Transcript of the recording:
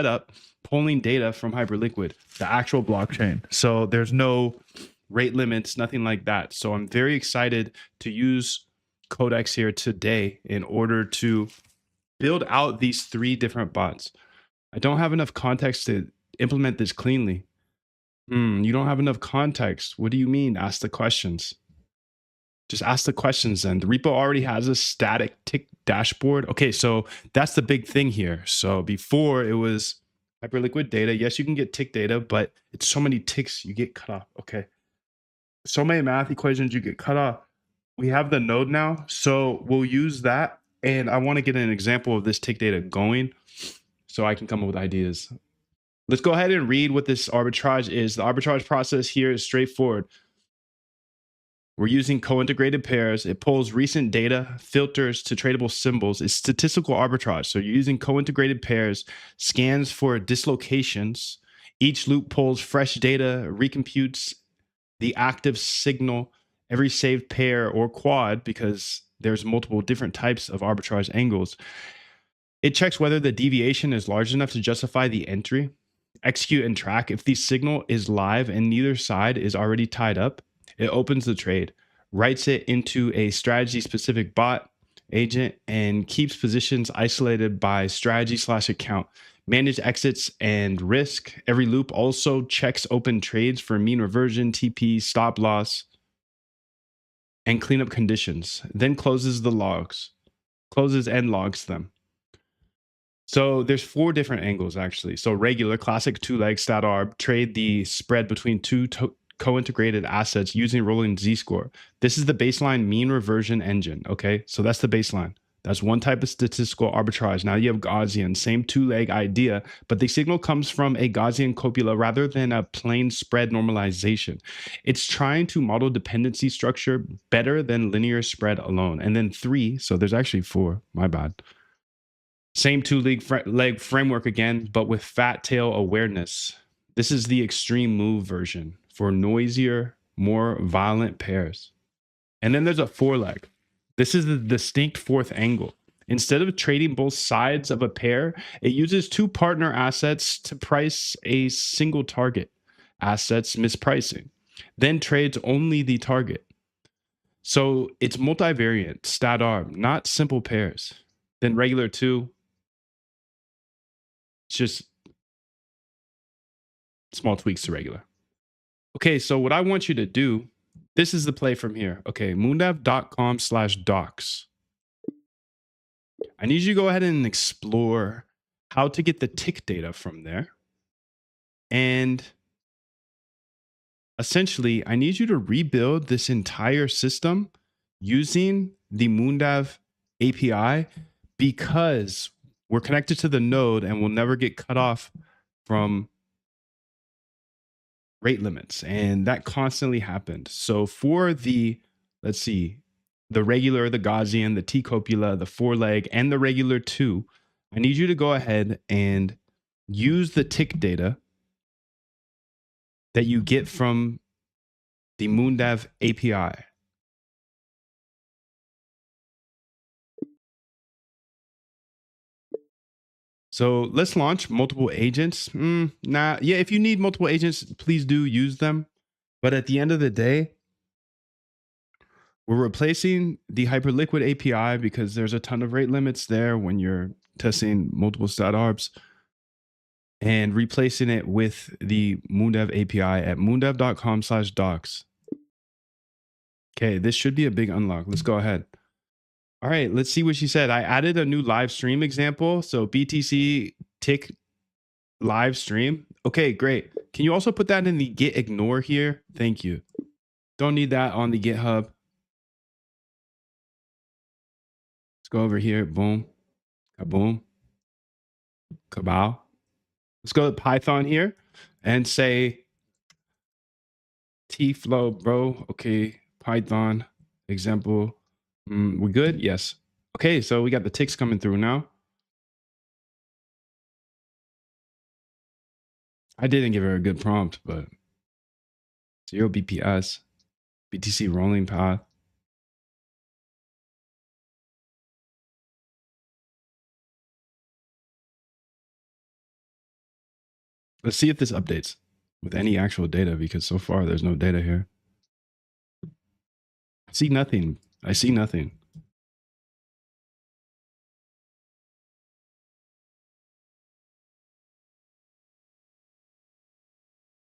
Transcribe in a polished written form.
up pulling data from Hyperliquid, the actual blockchain. So there's no rate limits, nothing like that. So I'm very excited to use Codex here today in order to build out these 3 different bots. I don't have enough context to implement this cleanly. You don't have enough context. What do you mean? Ask the questions. Just ask the questions then. The repo already has a static tick dashboard. Okay, so that's the big thing here. So before it was Hyperliquid data. Yes, you can get tick data, but it's so many ticks you get cut off. Okay. So many math equations you get cut off. We have the node now, so we'll use that. And I want to get an example of this tick data going so I can come up with ideas. Let's go ahead and read what this arbitrage is. The arbitrage process here is straightforward. We're using co-integrated pairs. It pulls recent data, filters to tradable symbols. It's statistical arbitrage. So you're using co-integrated pairs, scans for dislocations. Each loop pulls fresh data, recomputes the active signal, every saved pair or quad, because there's multiple different types of arbitrage angles. It checks whether the deviation is large enough to justify the entry. Execute and track. If the signal is live and neither side is already tied up, it opens the trade, writes it into a strategy specific bot agent, and keeps positions isolated by strategy/account. Manage exits and risk. Every loop also checks open trades for mean reversion, TP, stop loss, and cleanup conditions. Then closes and logs them. So there's 4 different angles actually. So regular, classic 2-leg stat arb, trade the spread between 2 co-integrated assets using rolling z-score. This is the baseline mean reversion engine. Okay, so that's the baseline. That's one type of statistical arbitrage. Now you have Gaussian, same 2-leg idea, but the signal comes from a Gaussian copula rather than a plain spread normalization. It's trying to model dependency structure better than linear spread alone. And then 3, so there's actually 4, my bad. Same 2-leg framework again, but with fat tail awareness. This is the extreme move version for noisier, more violent pairs. And then there's a 4-leg. This is the distinct 4th angle. Instead of trading both sides of a pair, it uses 2 partner assets to price a single target. Assets mispricing. Then trades only the target. So it's multivariate, stat arb, not simple pairs. Then regular 2. It's just small tweaks to regular. Okay, so what I want you to do, this is the play from here. Okay, moondav.com/docs. I need you to go ahead and explore how to get the tick data from there. And essentially, I need you to rebuild this entire system using the Moondav API, because we're connected to the node and we'll never get cut off from rate limits. And that constantly happened. So for the, let's see, the regular, the Gaussian, the T copula, the 4-leg, and the regular 2, I need you to go ahead and use the tick data that you get from the Moondav API. So let's launch multiple agents. Yeah, if you need multiple agents, please do use them. But at the end of the day, we're replacing the Hyperliquid API because there's a ton of rate limits there when you're testing multiple stat arbs, and replacing it with the Moondav API at moondav.com/docs. Okay, this should be a big unlock. Let's go ahead. All right, let's see what she said. I added a new live stream example. So BTC tick live stream. Okay, great. Can you also put that in the git ignore here? Thank you. Don't need that on the GitHub. Let's go over here. Boom. Kaboom. Kabow. Let's go to Python here and say tflow, bro. Okay, Python example. We good? Yes. Okay, so we got the ticks coming through now. I didn't give her a good prompt, but 0 BPS, BTC rolling path. Let's see if this updates with any actual data, because so far there's no data here. I see nothing. I see nothing.